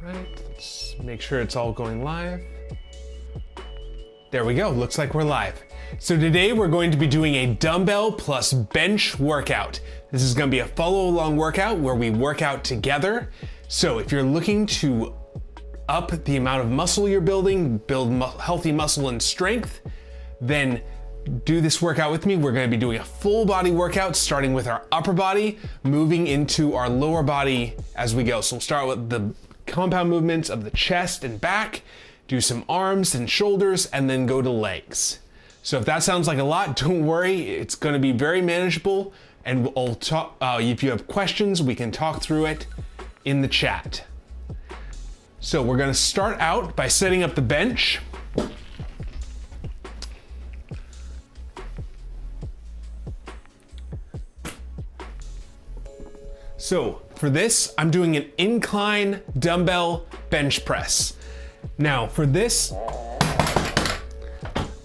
right, let's make sure it's all going live. There we go, looks like we're live. So today we're going to be doing a dumbbell plus bench workout. This is gonna be a follow along workout where we work out together. So if you're looking to up the amount of muscle you're building, build healthy muscle and strength, then do this workout with me. We're gonna be doing a full body workout, starting with our upper body, moving into our lower body as we go. So we'll start with the compound movements of the chest and back, do some arms and shoulders, and then go to legs. So if that sounds like a lot, don't worry, it's gonna be very manageable, and we'll talk, if you have questions, we can talk through it in the chat. So we're gonna start out by setting up the bench. So for this, I'm doing an incline dumbbell bench press. Now for this,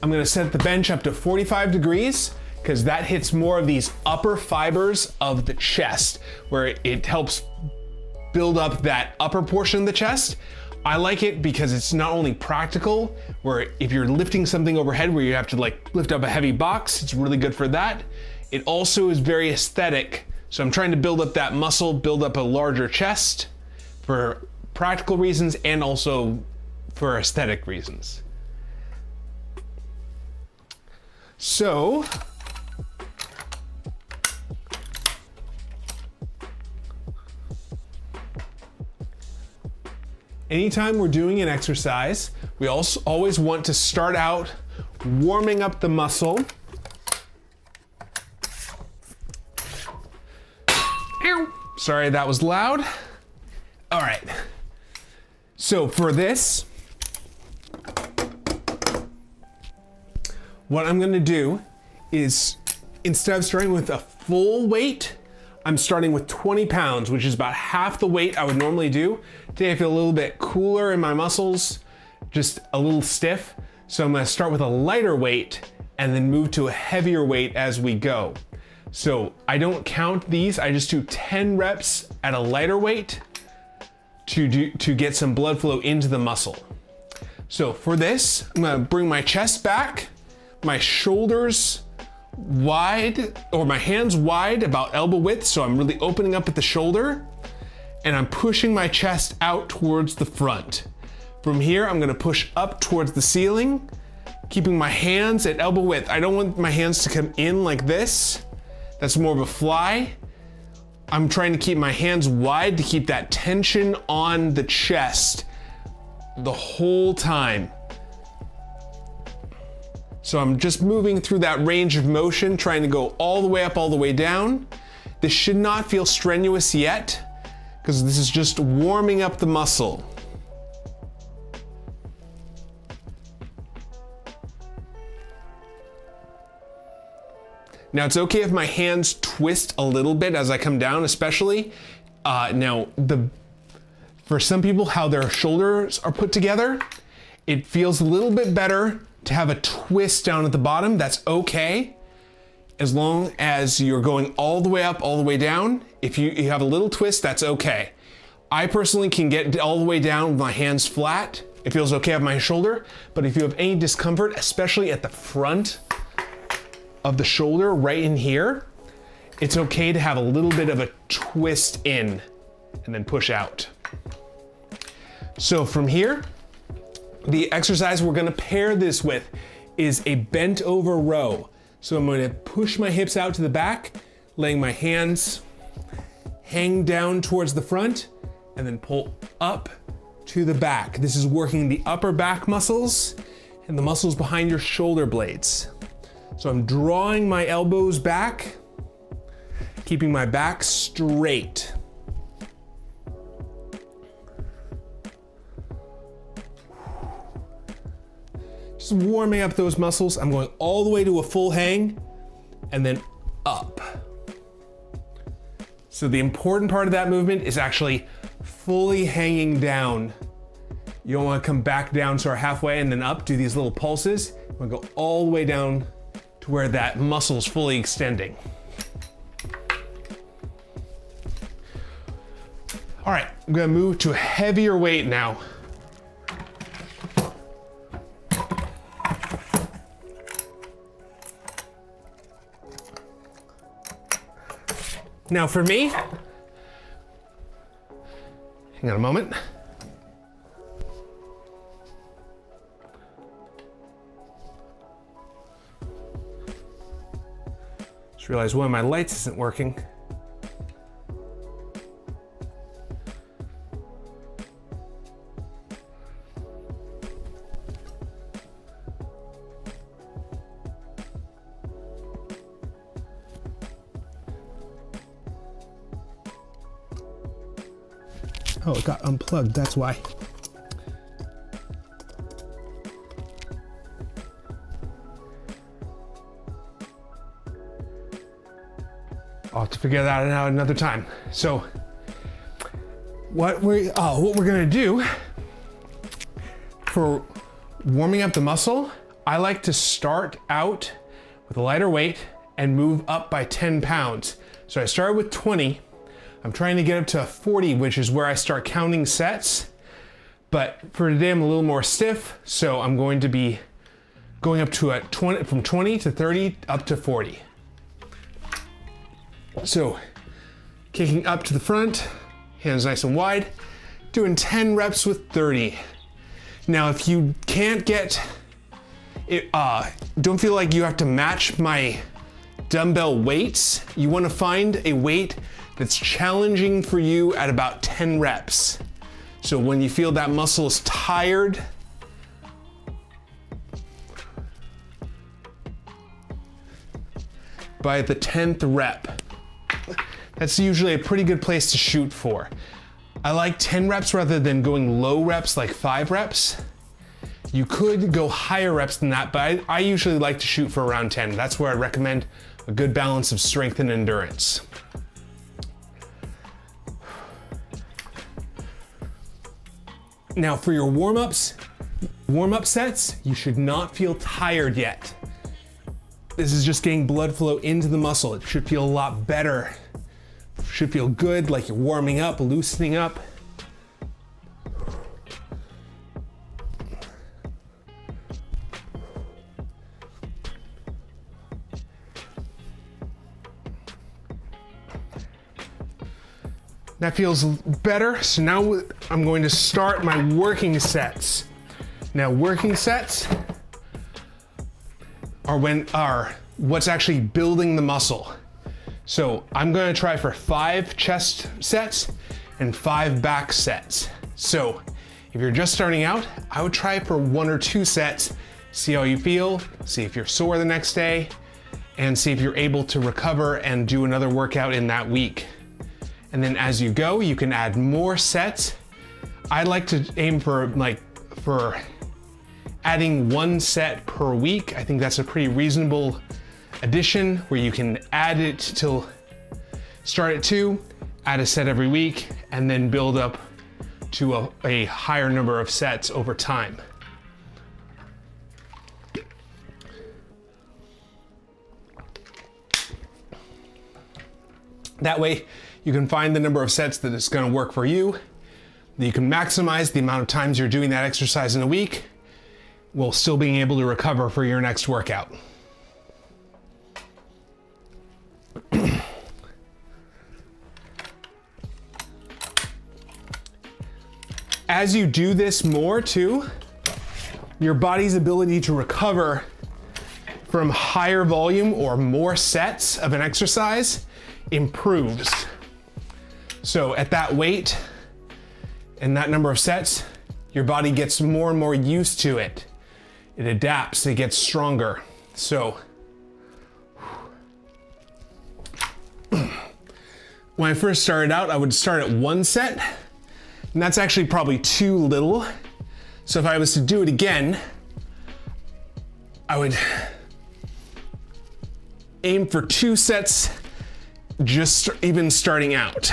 I'm gonna set the bench up to 45 degrees because that hits more of these upper fibers of the chest where it helps build up that upper portion of the chest. I like it because it's not only practical, where if you're lifting something overhead where you have to like lift up a heavy box, it's really good for that. It also is very aesthetic. So I'm trying to build up that muscle, build up a larger chest for practical reasons and also for aesthetic reasons. So, anytime we're doing an exercise, we also always want to start out warming up the muscle. Sorry, that was loud. All right. So for this, what I'm gonna do is, instead of starting with a full weight, I'm starting with 20 pounds, which is about half the weight I would normally do. Today I feel a little bit cooler in my muscles, just a little stiff. So I'm gonna start with a lighter weight and then move to a heavier weight as we go. So I don't count these, I just do 10 reps at a lighter weight to get some blood flow into the muscle. So for this, I'm gonna bring my chest back, my shoulders wide, or my hands wide, about elbow width, so I'm really opening up at the shoulder, and I'm pushing my chest out towards the front. From here, I'm gonna push up towards the ceiling, keeping my hands at elbow width. I don't want my hands to come in like this. That's more of a fly. I'm trying to keep my hands wide to keep that tension on the chest the whole time. So I'm just moving through that range of motion, trying to go all the way up, all the way down. This should not feel strenuous yet, because this is just warming up the muscle. Now it's okay if my hands twist a little bit as I come down, especially. For some people, how their shoulders are put together, it feels a little bit better to have a twist down at the bottom. That's okay, as long as you're going all the way up, all the way down. If you have a little twist, that's okay. I personally can get all the way down with my hands flat. It feels okay on my shoulder, but if you have any discomfort, especially at the front of the shoulder, right in here, it's okay to have a little bit of a twist in and then push out. So from here, the exercise we're gonna pair this with is a bent over row. So I'm gonna push my hips out to the back, letting my hands hang down towards the front, and then pull up to the back. This is working the upper back muscles and the muscles behind your shoulder blades. So I'm drawing my elbows back, keeping my back straight. Just warming up those muscles. I'm going all the way to a full hang and then up. So the important part of that movement is actually fully hanging down. You don't want to come back down, so halfway and then up, do these little pulses. You want to go all the way down to where that muscle is fully extending. All right, I'm gonna move to a heavier weight now. Now for me, hang on a moment. Just realized one of my lights isn't working. Oh, it got unplugged, that's why. I'll have to figure that out another time. So what we're gonna do for warming up the muscle, I like to start out with a lighter weight and move up by 10 pounds. So I started with 20. I'm trying to get up to 40, which is where I start counting sets. But for today, I'm a little more stiff, so I'm going to be going up to from 20 to 30 up to 40. So kicking up to the front, hands nice and wide, doing 10 reps with 30. Now, if you can't get it, don't feel like you have to match my dumbbell weights. You want to find a weight that's challenging for you at about 10 reps. So when you feel that muscle is tired, by the 10th rep, that's usually a pretty good place to shoot for. I like 10 reps rather than going low reps like 5 reps. You could go higher reps than that, but I usually like to shoot for around 10. That's where I recommend a good balance of strength and endurance. Now for your warm-up sets, you should not feel tired yet. This is just getting blood flow into the muscle. It should feel a lot better. It should feel good, like you're warming up, loosening up. That feels better. So now I'm going to start my working sets. Now working sets are what's actually building the muscle. So I'm going to try for 5 chest sets and 5 back sets. So if you're just starting out, I would try for 1 or 2 sets, see how you feel, see if you're sore the next day, and see if you're able to recover and do another workout in that week. And then as you go, you can add more sets. I like to aim for adding 1 set per week. I think that's a pretty reasonable addition where you can add it start at 2, add a set every week, and then build up to a higher number of sets over time. That way, you can find the number of sets that is going to work for you. You can maximize the amount of times you're doing that exercise in a week while still being able to recover for your next workout. As you do this more too, your body's ability to recover from higher volume or more sets of an exercise improves. So at that weight and that number of sets, your body gets more and more used to it. It adapts, it gets stronger. So when I first started out, I would start at 1 set, and that's actually probably too little. So if I was to do it again, I would aim for 2 sets just even starting out.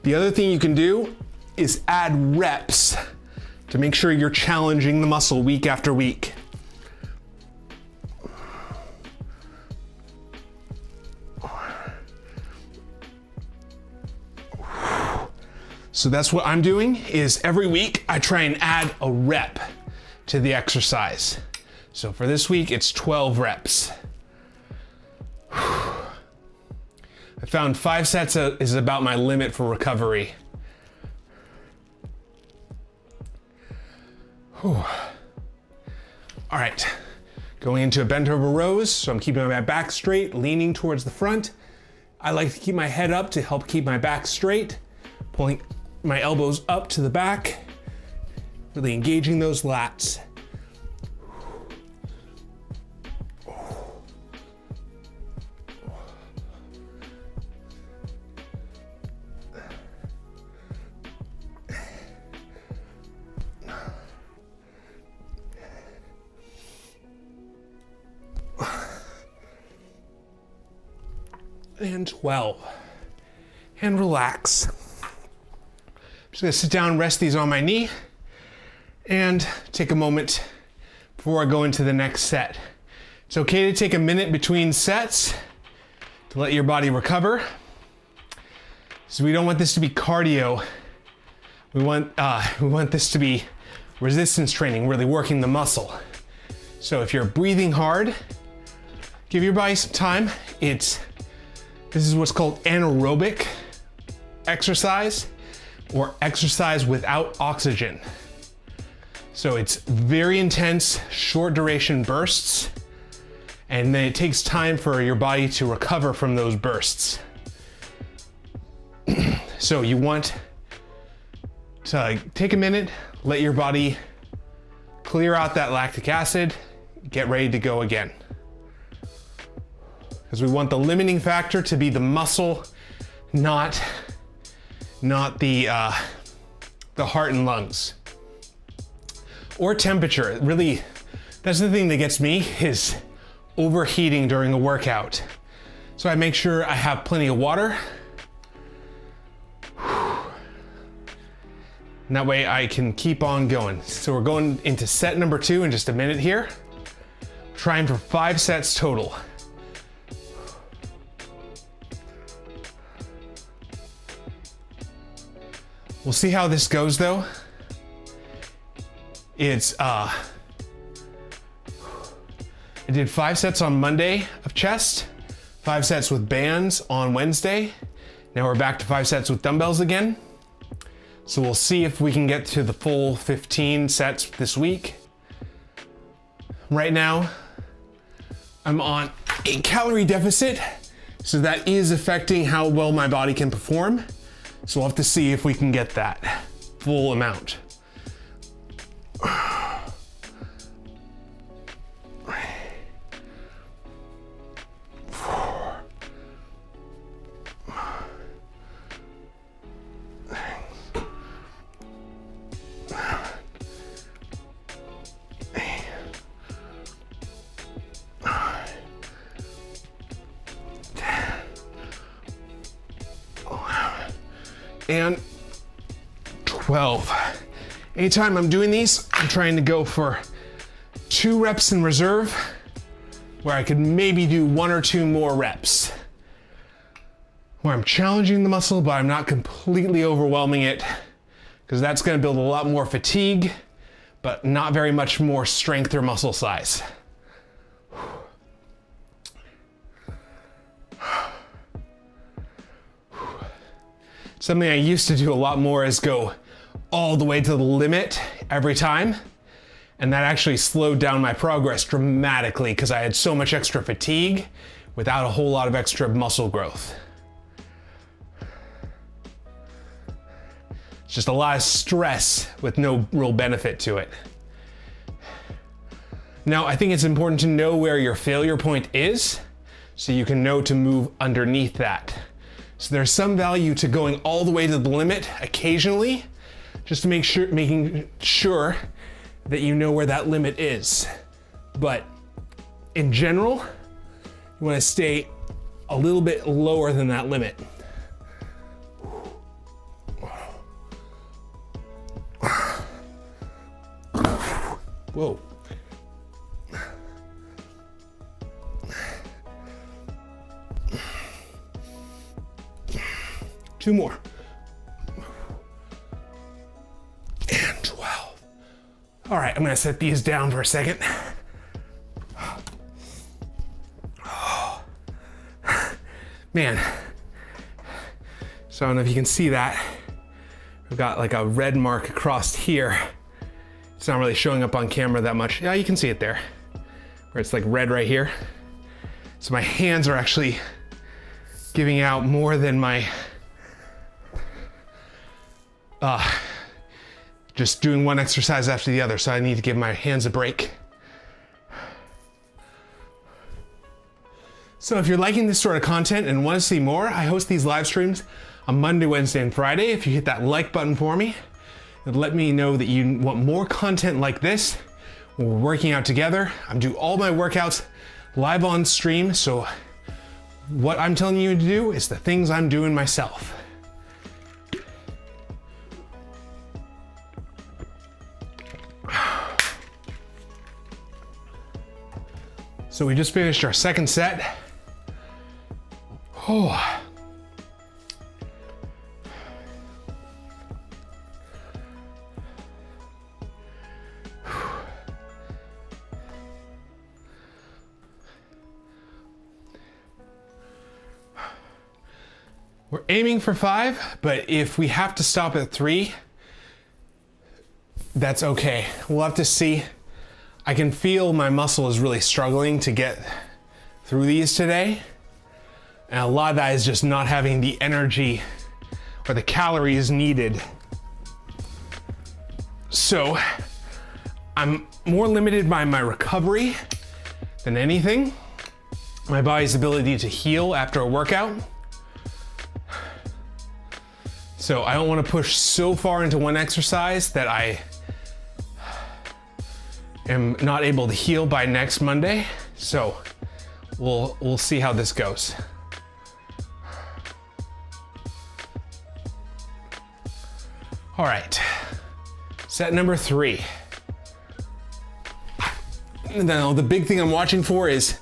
The other thing you can do is add reps to make sure you're challenging the muscle week after week. So that's what I'm doing, is every week I try and add a rep to the exercise. So for this week, it's 12 reps. I found 5 sets is about my limit for recovery. All right, going into a bent over rows. So I'm keeping my back straight, leaning towards the front. I like to keep my head up to help keep my back straight, pulling my elbows up to the back, really engaging those lats. And 12. And relax. I'm just gonna sit down, rest these on my knee, and take a moment before I go into the next set. It's okay to take a minute between sets to let your body recover. So we don't want this to be cardio. We want this to be resistance training, really working the muscle. So if you're breathing hard, give your body some time. This is what's called anaerobic exercise, or exercise without oxygen. So it's very intense, short duration bursts, and then it takes time for your body to recover from those bursts. So you want to take a minute, let your body clear out that lactic acid, get ready to go again. Because we want the limiting factor to be the muscle, not the heart and lungs. Or temperature. Really, that's the thing that gets me, is overheating during a workout. So I make sure I have plenty of water. And that way I can keep on going. So we're going into set number 2 in just a minute here. Trying for 5 sets total. We'll see how this goes though. I did 5 sets on Monday of chest, 5 sets with bands on Wednesday. Now we're back to 5 sets with dumbbells again. So we'll see if we can get to the full 15 sets this week. Right now, I'm on a calorie deficit, so that is affecting how well my body can perform. So we'll have to see if we can get that full amount. And 12. Anytime I'm doing these, I'm trying to go for 2 reps in reserve, where I could maybe do 1 or 2 more reps, where I'm challenging the muscle, but I'm not completely overwhelming it, because that's going to build a lot more fatigue, but not very much more strength or muscle size. Something I used to do a lot more is go all the way to the limit every time. And that actually slowed down my progress dramatically because I had so much extra fatigue without a whole lot of extra muscle growth. It's just a lot of stress with no real benefit to it. Now, I think it's important to know where your failure point is so you can know to move underneath that. So there's some value to going all the way to the limit occasionally, just to making sure that you know where that limit is. But in general, you want to stay a little bit lower than that limit. Whoa. Two more. All right, I'm gonna set these down for a second. Man, so I don't know if you can see that. I've got like a red mark across here. It's not really showing up on camera that much. Yeah, you can see it there, where it's like red right here. So my hands are actually giving out more than my, just doing one exercise after the other. So I need to give my hands a break. So if you're liking this sort of content and want to see more, I host these live streams on Monday, Wednesday, and Friday. If you hit that like button for me, it'll let me know that you want more content like this when we're working out together. I'm doing all my workouts live on stream, so what I'm telling you to do is the things I'm doing myself. So we just finished our second set. Oh. We're aiming for 5, but if we have to stop at 3, that's okay. We'll have to see. I can feel my muscle is really struggling to get through these today. And a lot of that is just not having the energy or the calories needed. So I'm more limited by my recovery than anything. My body's ability to heal after a workout. So I don't want to push so far into one exercise that I am not able to heal by next Monday. So we'll see how this goes. All right, set number 3. Now the big thing I'm watching for is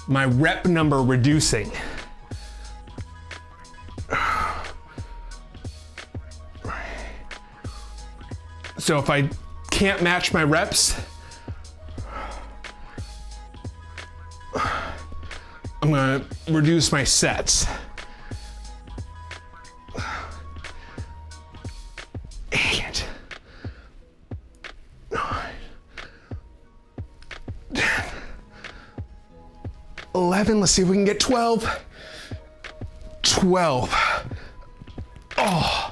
my rep number reducing. So if I can't match my reps, I'm gonna reduce my sets. 8, 9, 10, 11. Let's see if we can get 12. 12. Oh.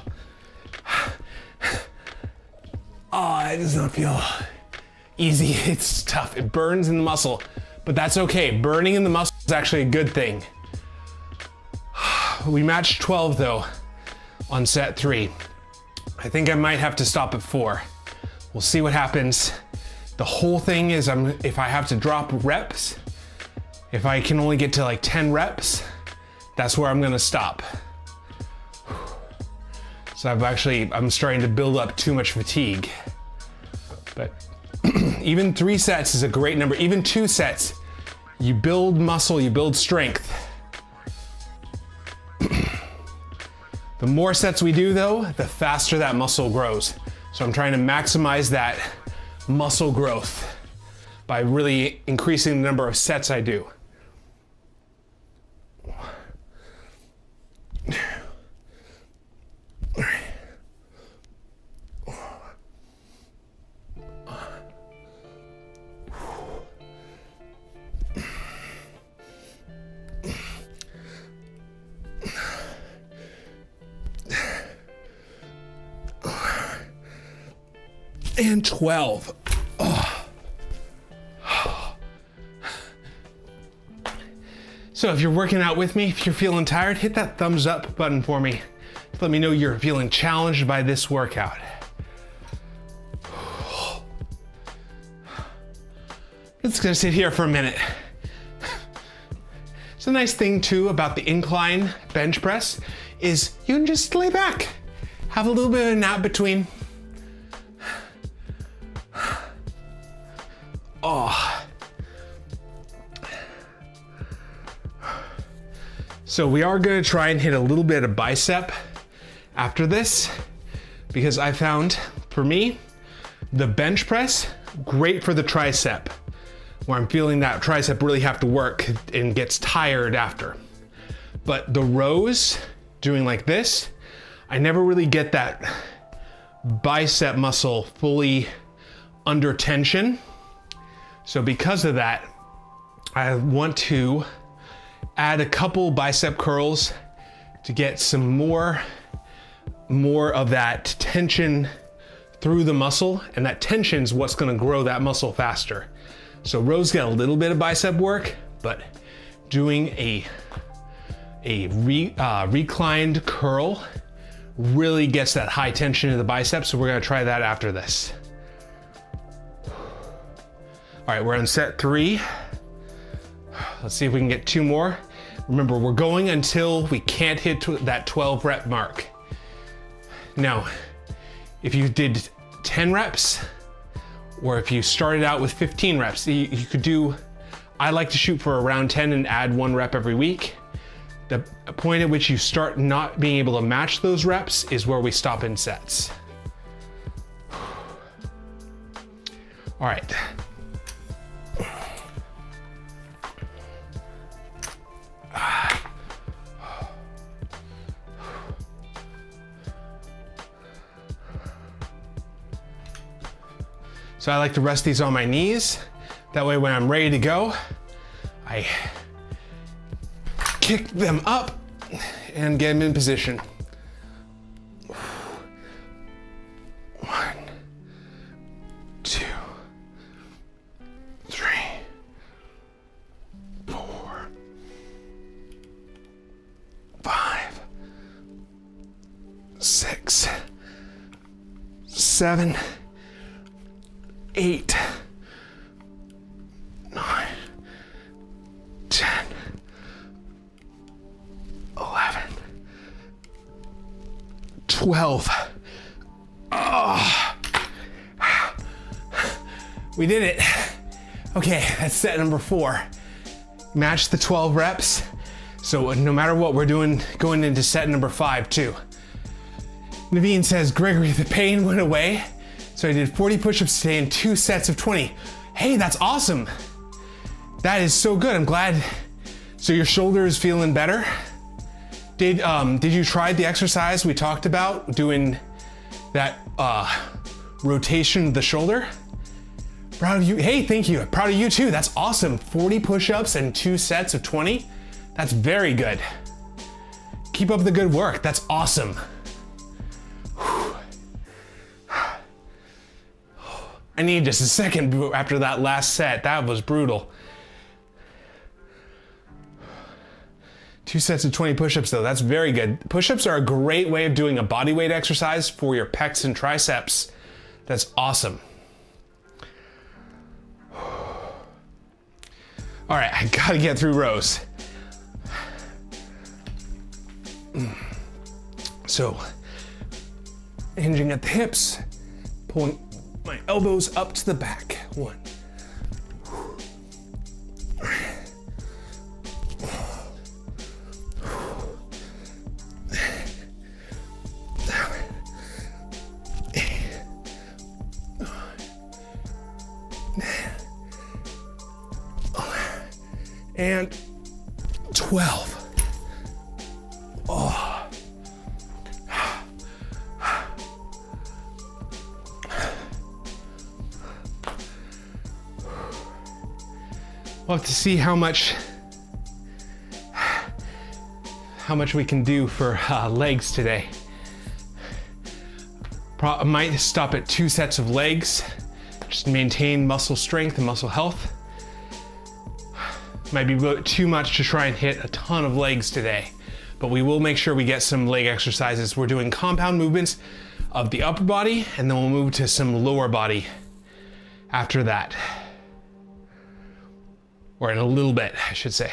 Oh, it does not feel easy. It's tough. It burns in the muscle, but that's okay. Burning in the muscle is actually a good thing. We matched 12 though on set 3. I think I might have to stop at 4. We'll see what happens. The whole thing is if I have to drop reps, if I can only get to like 10 reps, that's where I'm gonna stop. So I'm starting to build up too much fatigue. But even 3 sets is a great number. Even 2 sets, you build muscle, you build strength. The more sets we do though, the faster that muscle grows. So I'm trying to maximize that muscle growth by really increasing the number of sets I do. And 12. Oh. So if you're working out with me, if you're feeling tired, hit that thumbs up button for me. Let me know you're feeling challenged by this workout. Just gonna sit here for a minute. It's a nice thing too about the incline bench press is you can just lay back, have a little bit of a nap between. Oh. So we are gonna try and hit a little bit of bicep after this, because I found, for me, the bench press Great for the tricep, where I'm feeling that tricep really have to work and gets tired after. But the rows, doing like this, I never really get that bicep muscle fully under tension. So because of that, I want to add a couple bicep curls to get some more of that tension through the muscle, and that tension is what's gonna grow that muscle faster. So rows get a little bit of bicep work, but doing a reclined curl really gets that high tension in the biceps, so we're gonna try that after this. All right, we're on set 3. Let's see if we can get 2 more. Remember, we're going until we can't hit that 12 rep mark. Now, if you did 10 reps, or if you started out with 15 reps, you could do, I like to shoot for around 10 and add 1 rep every week. The point at which you start not being able to match those reps is where we stop in sets. All right. So I like to rest these on my knees. That way when I'm ready to go, I kick them up and get them in position. 1, 2, 3, 4, 5, 6, 7, 8, 9, 10, 11, 12. Oh, we did it. Okay, that's set number 4. Match the 12 reps. So no matter what, we're doing, going into set number 5 too. Naveen says, Gregory, the pain went away. So I did 40 push-ups today in 2 sets of 20. Hey, that's awesome. That is so good, I'm glad. So your shoulder is feeling better? Did you try the exercise we talked about, doing that rotation of the shoulder? Proud of you. Hey, thank you. Proud of you too. That's awesome. 40 push-ups and 2 sets of 20. That's very good. Keep up the good work. That's awesome. I need just a second after that last set. That was brutal. 2 sets of 20 push-ups though, that's very good. Push-ups are a great way of doing a body weight exercise for your pecs and triceps. That's awesome. All right, I gotta get through rows. So, hinging at the hips, pulling my elbows up to the back. 1. And 12. Oh. We'll have to see how much we can do for legs today. I might stop at 2 sets of legs, just maintain muscle strength and muscle health. Might be too much to try and hit a ton of legs today, but we will make sure we get some leg exercises. We're doing compound movements of the upper body, and then we'll move to some lower body after that. Or in a little bit, I should say.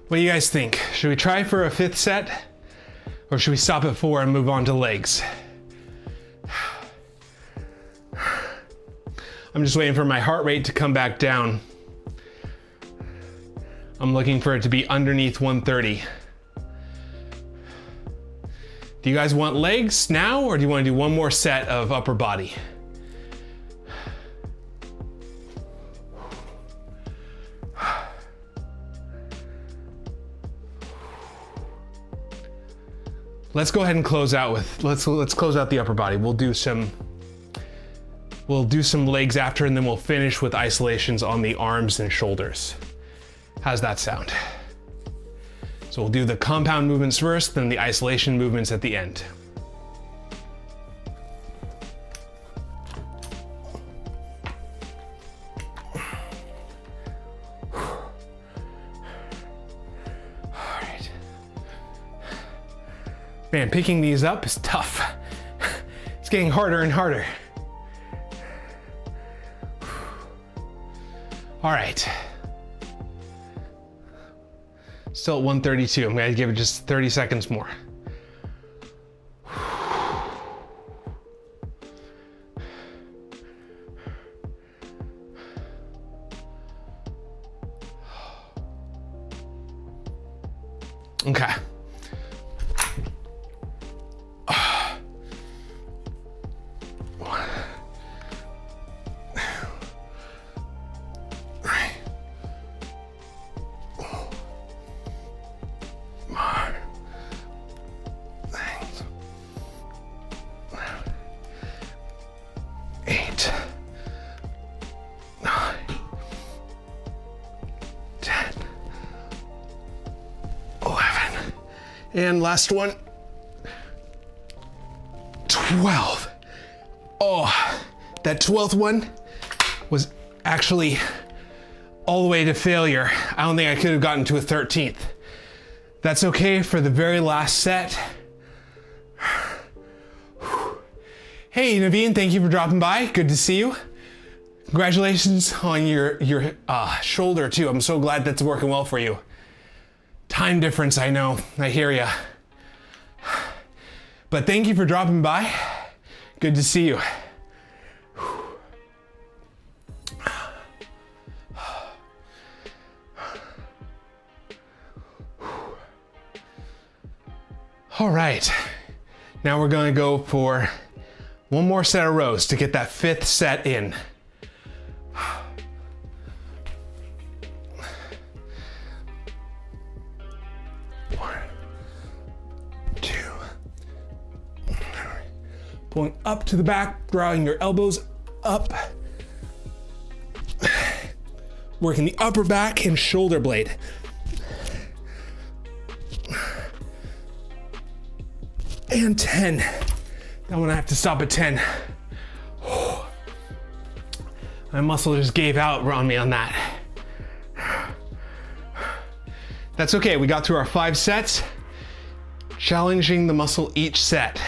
What do you guys think? Should we try for a 5th set? Or should we stop at 4 and move on to legs? I'm just waiting for my heart rate to come back down. I'm looking for it to be underneath 130. Do you guys want legs now, or do you want to do one more set of upper body? Let's go ahead and close out with, let's close out the upper body. We'll do some legs after, and then we'll finish with isolations on the arms and shoulders. How's that sound? So we'll do the compound movements first, then the isolation movements at the end. Man, picking these up is tough. It's getting harder and harder. All right. Still at 132. I'm gonna give it just 30 seconds more. Okay. And last one, 12. Oh, that 12th one was actually all the way to failure. I don't think I could have gotten to a 13th. That's okay for the very last set. Hey, Naveen, thank you for dropping by. Good to see you. Congratulations on your shoulder too. I'm so glad that's working well for you. Time difference, I know, I hear ya. But thank you for dropping by. Good to see you. All right, now we're gonna go for one more set of rows to get that 5th set in. Going up to the back, drawing your elbows up. Working the upper back and shoulder blade. And 10. That one I have to stop at 10. My muscle just gave out on me on that. That's okay, we got through our 5 sets. Challenging the muscle each set.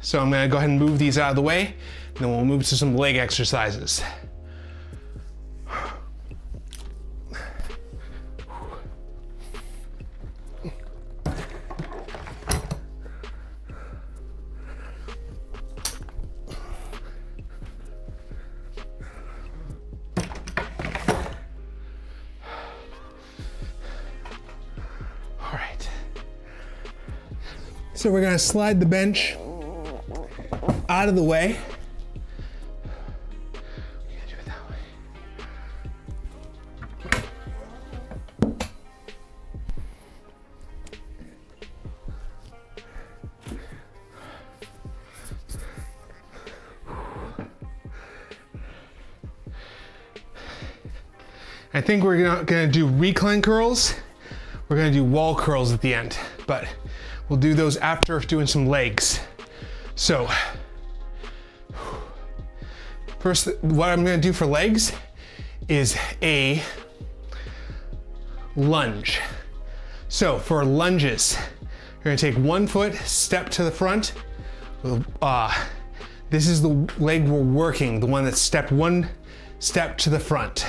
So I'm gonna go ahead and move these out of the way, and then we'll move to some leg exercises. All right. So we're gonna slide the bench out of the way. We're gonna do it that way. I think we're not gonna do recline curls. We're gonna do wall curls at the end, but we'll do those after doing some legs. So, first, what I'm gonna do for legs is a lunge. So for lunges, you're gonna take 1 foot, step to the front. This is the leg we're working, the one that's stepped 1 step to the front.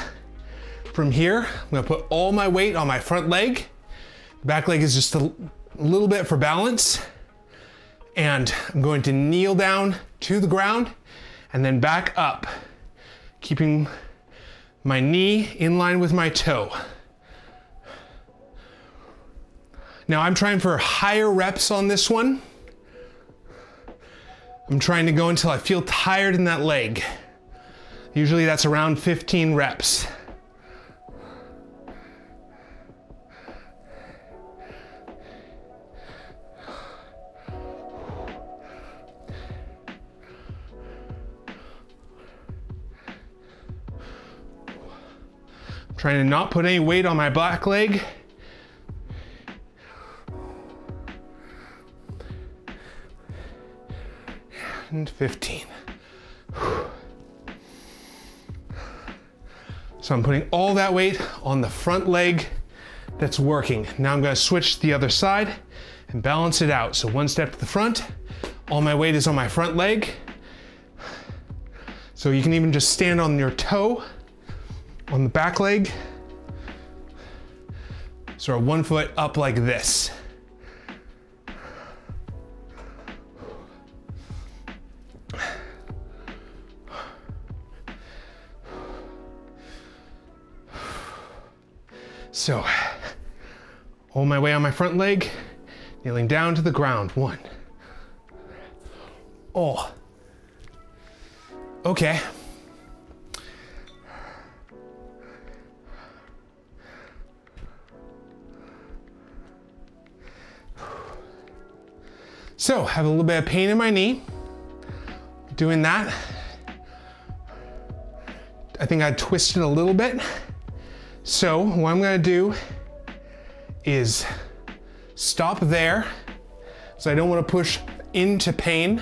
From here, I'm gonna put all my weight on my front leg. The back leg is just a little bit for balance. And I'm going to kneel down to the ground and then back up, keeping my knee in line with my toe. Now I'm trying for higher reps on this one. I'm trying to go until I feel tired in that leg. Usually that's around 15 reps. I'm trying to not put any weight on my back leg. And 15. So I'm putting all that weight on the front leg that's working. Now I'm going to switch to the other side and balance it out. So one step to the front, all my weight is on my front leg. So you can even just stand on your toe on the back leg. Sort of 1 foot up like this. So, all my weight on my front leg, kneeling down to the ground. 1. Oh. Okay. So, have a little bit of pain in my knee. Doing that. I think I twisted a little bit. So what I'm gonna do is stop there, so I don't wanna push into pain.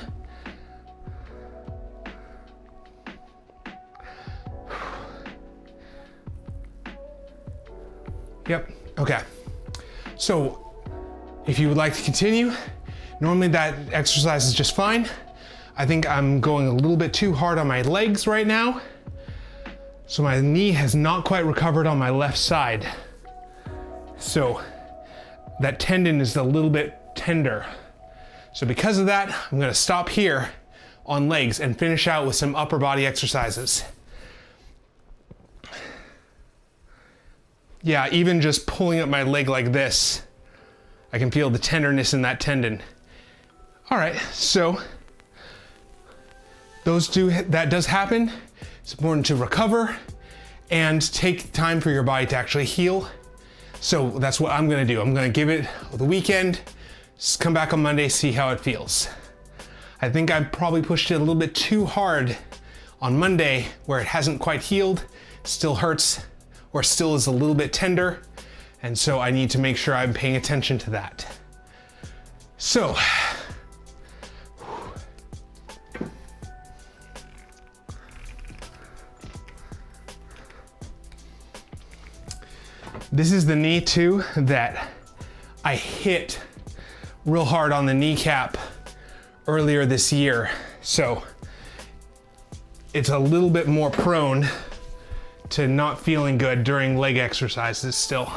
Yep, okay. So if you would like to continue, normally that exercise is just fine. I think I'm going a little bit too hard on my legs right now. So my knee has not quite recovered on my left side. So that tendon is a little bit tender. So because of that, I'm gonna stop here on legs and finish out with some upper body exercises. Yeah, even just pulling up my leg like this, I can feel the tenderness in that tendon. All right, so that does happen. It's important to recover and take time for your body to actually heal. So that's what I'm gonna do. I'm gonna give it the weekend, just come back on Monday, see how it feels. I think I probably pushed it a little bit too hard on Monday where it hasn't quite healed, still hurts, or still is a little bit tender. And so I need to make sure I'm paying attention to that. So, this is the knee too that I hit real hard on the kneecap earlier this year. So it's a little bit more prone to not feeling good during leg exercises still.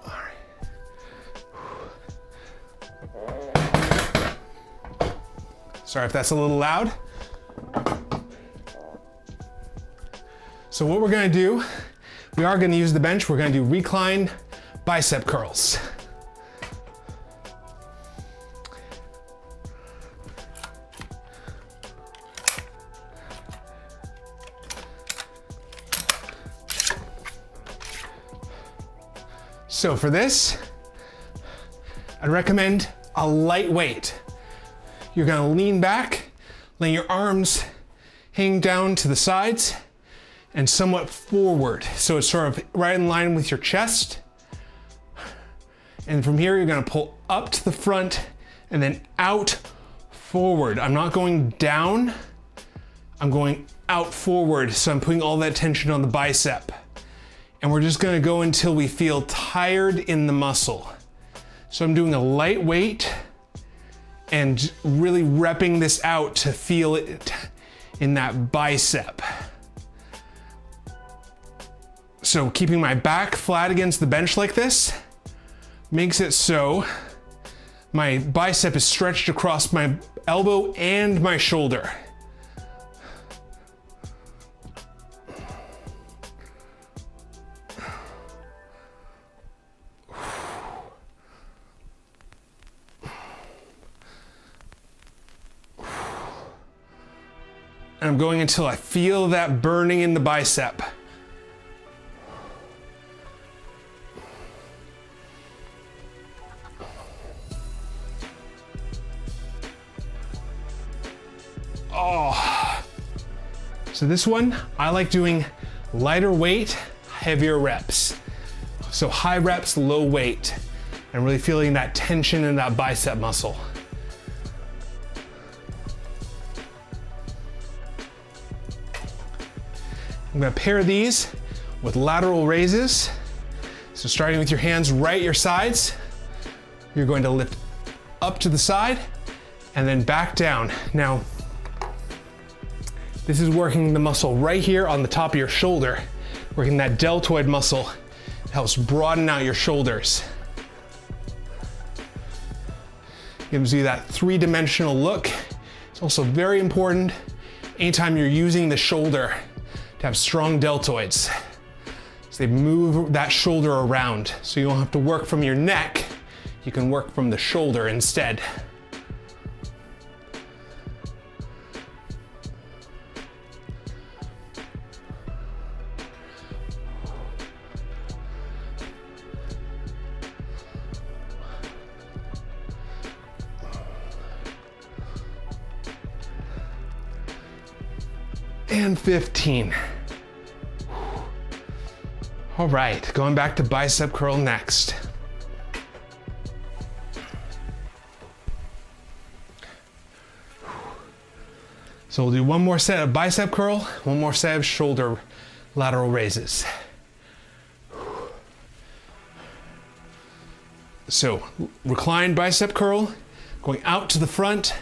All right. Sorry if that's a little loud. So what we're gonna do, we are gonna use the bench. We're gonna do recline bicep curls. So for this, I'd recommend a light weight. You're gonna lean back, letting your arms hang down to the sides and somewhat forward. So it's sort of right in line with your chest. And from here, you're gonna pull up to the front and then out forward. I'm not going down, I'm going out forward. So I'm putting all that tension on the bicep. And we're just gonna go until we feel tired in the muscle. So I'm doing a light weight and really repping this out to feel it in that bicep. So keeping my back flat against the bench like this makes it so my bicep is stretched across my elbow and my shoulder. And I'm going until I feel that burning in the bicep. Oh. So this one, I like doing lighter weight, heavier reps. So high reps, low weight, and really feeling that tension in that bicep muscle. I'm gonna pair these with lateral raises. So starting with your hands right at your sides, you're going to lift up to the side and then back down. Now, this is working the muscle right here on the top of your shoulder, working that deltoid muscle. It helps broaden out your shoulders. Gives you that three-dimensional look. It's also very important anytime you're using the shoulder to have strong deltoids. So they move that shoulder around. So you don't have to work from your neck, you can work from the shoulder instead. And 15. All right, going back to bicep curl next. So we'll do one more set of bicep curl, one more set of shoulder lateral raises. So reclined bicep curl, going out to the front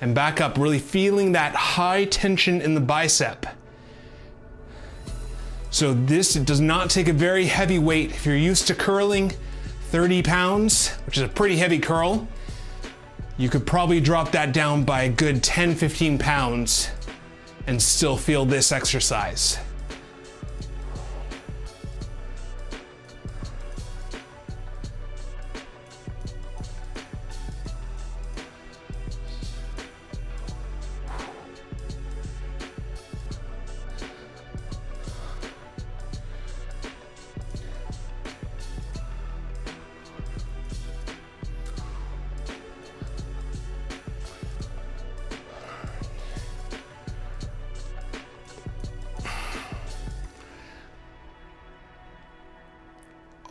and back up, really feeling that high tension in the bicep. So this does not take a very heavy weight. If you're used to curling 30 pounds, which is a pretty heavy curl, you could probably drop that down by a good 10, 15 pounds and still feel this exercise.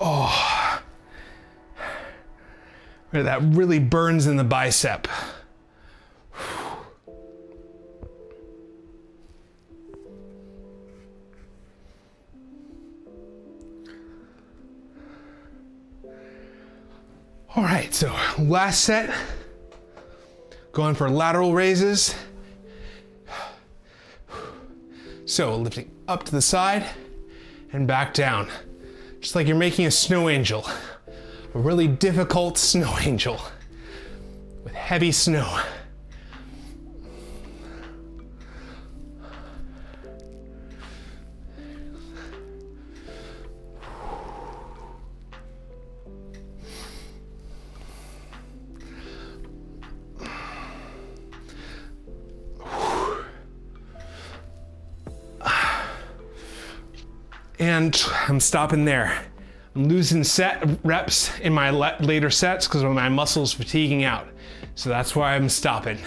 Oh, that really burns in the bicep. All right, so last set, going for lateral raises. So lifting up to the side and back down. Just like you're making a snow angel, a really difficult snow angel with heavy snow. And I'm stopping there. I'm losing reps in my later sets because my muscles fatiguing out. So that's why I'm stopping.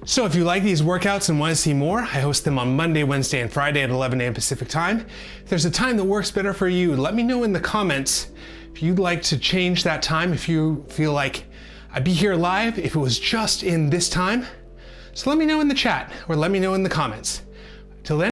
So if you like these workouts and want to see more, I host them on Monday, Wednesday, and Friday at 11 a.m. Pacific time. If there's a time that works better for you, let me know in the comments if you'd like to change that time, if you feel like I'd be here live if it was just in this time. So let me know in the chat or let me know in the comments. Till then,